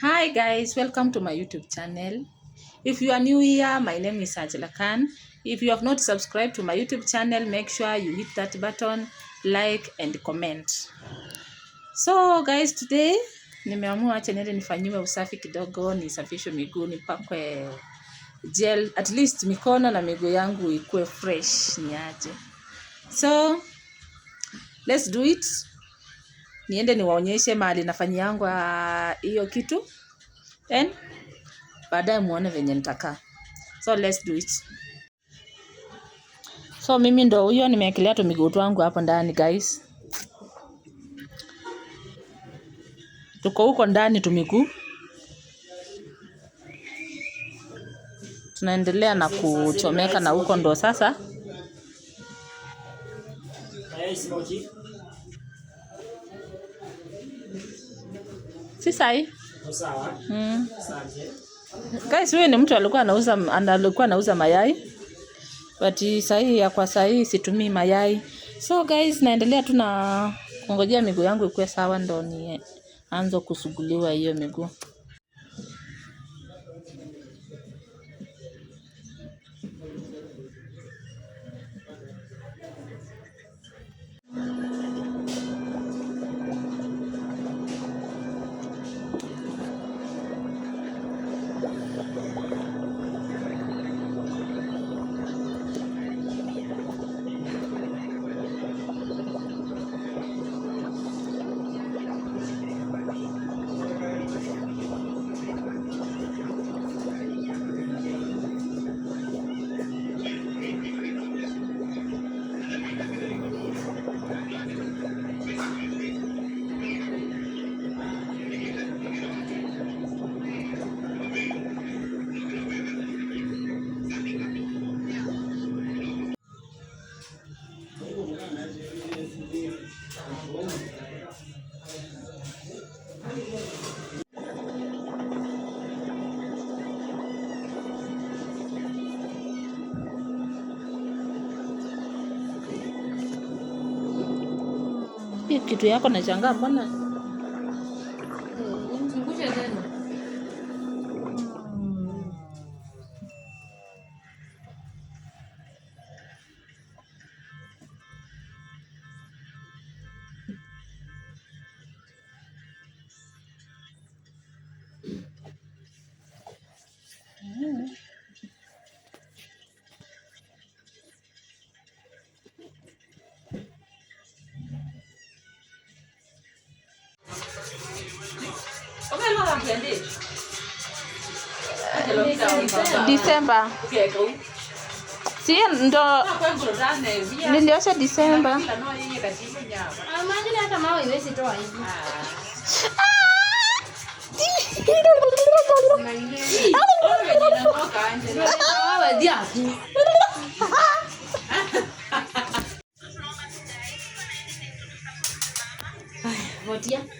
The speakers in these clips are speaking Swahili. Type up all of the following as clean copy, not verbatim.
Hi guys, welcome to my YouTube channel. If you are new here, my name is Angela Khan. If you have not subscribed to my YouTube channel, make sure you hit that button, like and comment. So guys, today nimeamua acha niende nifanyiwe usafi kidogo, nisafishwe miguu, nipakwe gel, at least mikono na miguu yangu ikuwe fresh niaje. So let's do it. Niende niwaonyeshe mahali nafanyiangwa hiyo kitu. Then baadaye muone venye nitakaa. So let's do it. So mimi ndo huyo nimewekelea tu miguu wangu hapo ndani guys. Tuko huko ndani tu miguu. Tunaendelea na kuchomeka na huko ndo sasa. Si sahi? Sawa. Asante. Guys, wewe ni mtu alikuwa anauza mayai. But sahi ya kwa sahi situmii mayai. So guys, naendelea tu na kungojea miguu yangu ikuwe sawa ndo ni anzo kusuguliwa hiyo miguu. Hii kitu yako na changa mbona? Mzungushe tena. December. Si ndo niliosha December. Imagine hata mawe iwezi toa hivi.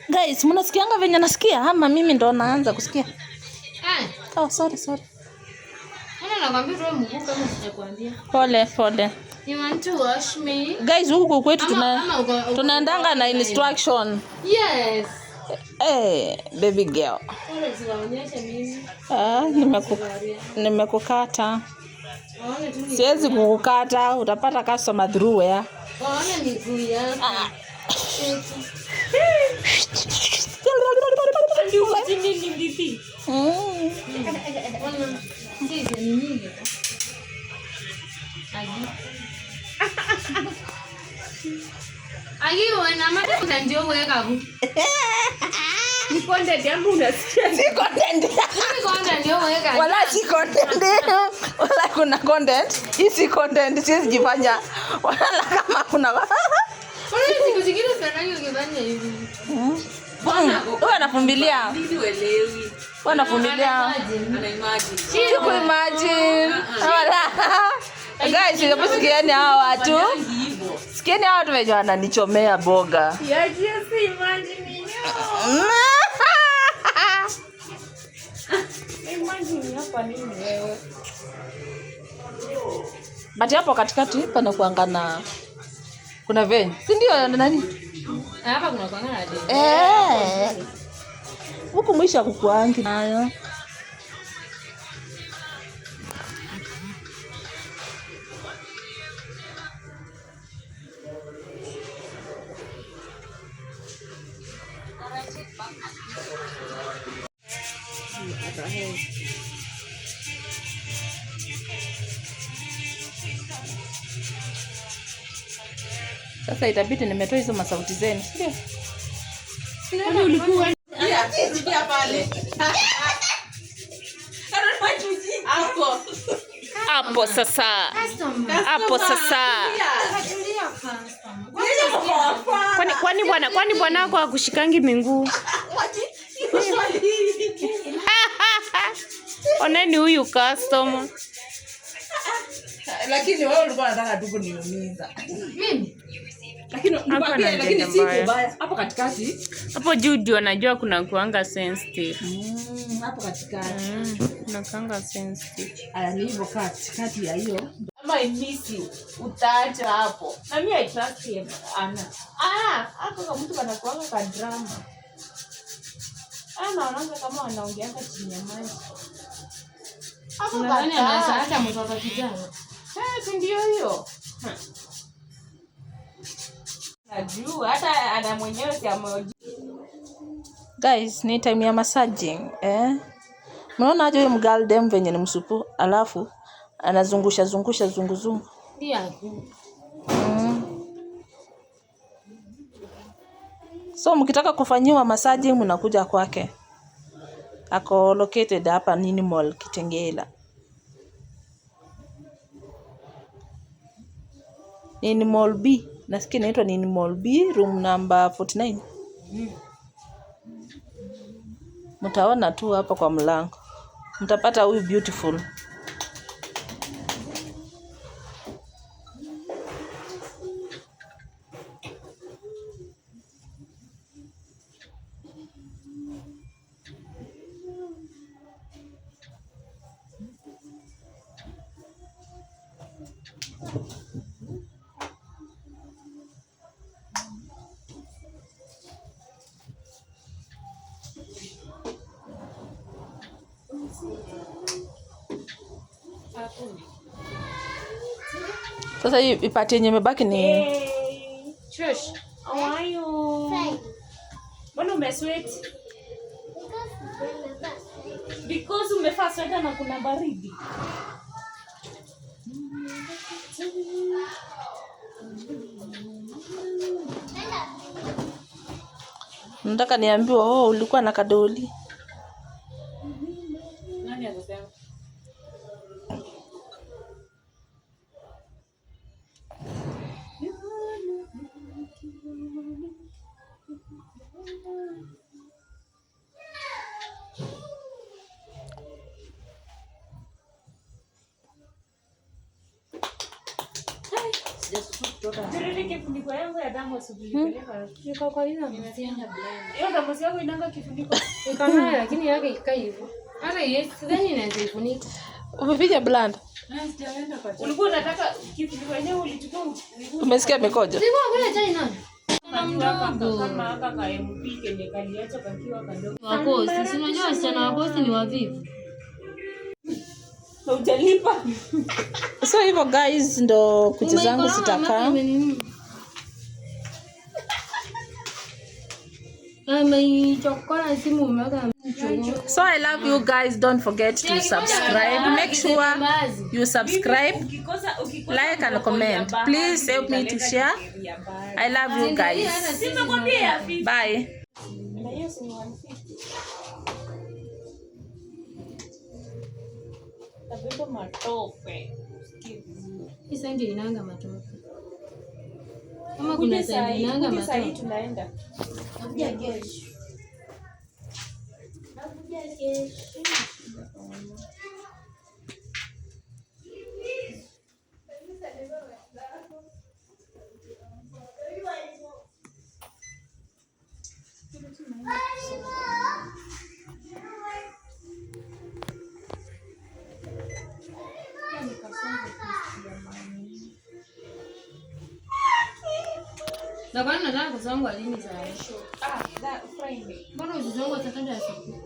Guys, mnasikianga venye nasikia ama mimi ndo naanza kusikia? Oh, sorry. Nakwambia tu mguu kama sijakwambia. Pole. You want to wash me? Guys, huku kwetu tunaendanga na instruction. Yes. Baby girl. Nimekukata. Siwezi kukukata, utapata customer through where. Waone miguu yako. Wana mata kutandio weka hu. Ni content yangu unasikia? Si content. Ni content ndio weka. Wala si content. Wala kuna content. Hii si content, siwezi jifanya. Wala kama kuna. Wala siku zingine sana ukifanya hivi. Wewe unafumbilia. Ndio uelewi. Wewe unafumbilia. Ana imagine. Siku imagine. Wala. Guys, hebu sikieni hawa watu. Sikieni hawa watu wenye wananichomea boga. Ya just imagine. Imagine hapa nini wewe? Bati hapo katikati pana kuangana. Kuna vein. Si ndio nani? Hapa kuna kuangana. Huku mwisho kukuangi nayo. Sasa itabidi nimetoa hizo masauti zenu. Ndio. Ulikuwa rudia pale. Hapo sasa. Hapo sasa. Kwani bwana wako akushikangi miguu? Oneni huyu customer. Lakini wewe ulikuwa unataka tu kuniumiza. Mimi? Lakini si kubaya. Hapo katikati. Hapo juu ndio anajua kuna kuanga sensitive. Hapo katikati. Kuna kuanga sensitive. Aya ni hivyo katikati ya hiyo. Ama imisi utaacha hapo. Na mimi I trust him. Hapo kama mtu anakuanga kwa drama. Naona kama wanaongeanga chini ya maji. Hapo Nani anaacha mtoto kijana? Si ndio hiyo. Najua hata ana mwenyewe si ameoji. Guys, ni time ya massaging, Unaona aje huyo mgaldem venye ni msupu, alafu anazungusha zunguzungu. Ndio. So mkitaka kufanyiwa massaging mnakuja kwake. Ako located hapa Nini Mall Kitengela. Nini Mall B. Nasikia inaitwa Nini Mall B, room number 49. Mtaona tu hapa kwa mlango. Mtapata huyu beautiful. Sasa hii ipati yenye imebaki ni Shush. How are you? Fine. Mbona umesweat? Because umevaa sweta na kuna baridi. nataka niambiwa ulikuwa na kadoli. Nani anasema? Nilirike kifuniko yangu ya damu asubuhi. Niko kwa hiyo nimesianya blend. Hiyo damu yangu inanga kifuniko. Ikana lakini yake ikaa hivyo. Hata yes, sidhani inaweza ifunika. Umepiga blend? Sijaenda kwa chai. Ulikuwa unataka kifuniko yenyewe ulichukua. Umesikia mekoja? Sikuwa kule chai nani? Kama aka ka MP kenye kaliacha kakiwa kadogo. Wakosi, si unajua wasichana wakosi ni wavivu. Hujalipa. So hivyo guys ndo kucha zangu zitakaa. So I love you guys. Don't forget to subscribe. Make sure you subscribe, like and comment. Please help me to share. I love you guys. Bye. Tapeto matope. Isa ndio inanga matope. Kama kuna sasa inanga matope. Sasa tunaenda. Nakuja kesho. Na bana nataka kusonga lini za show. Friday. Mbona usizongo saa 3 asubuhi?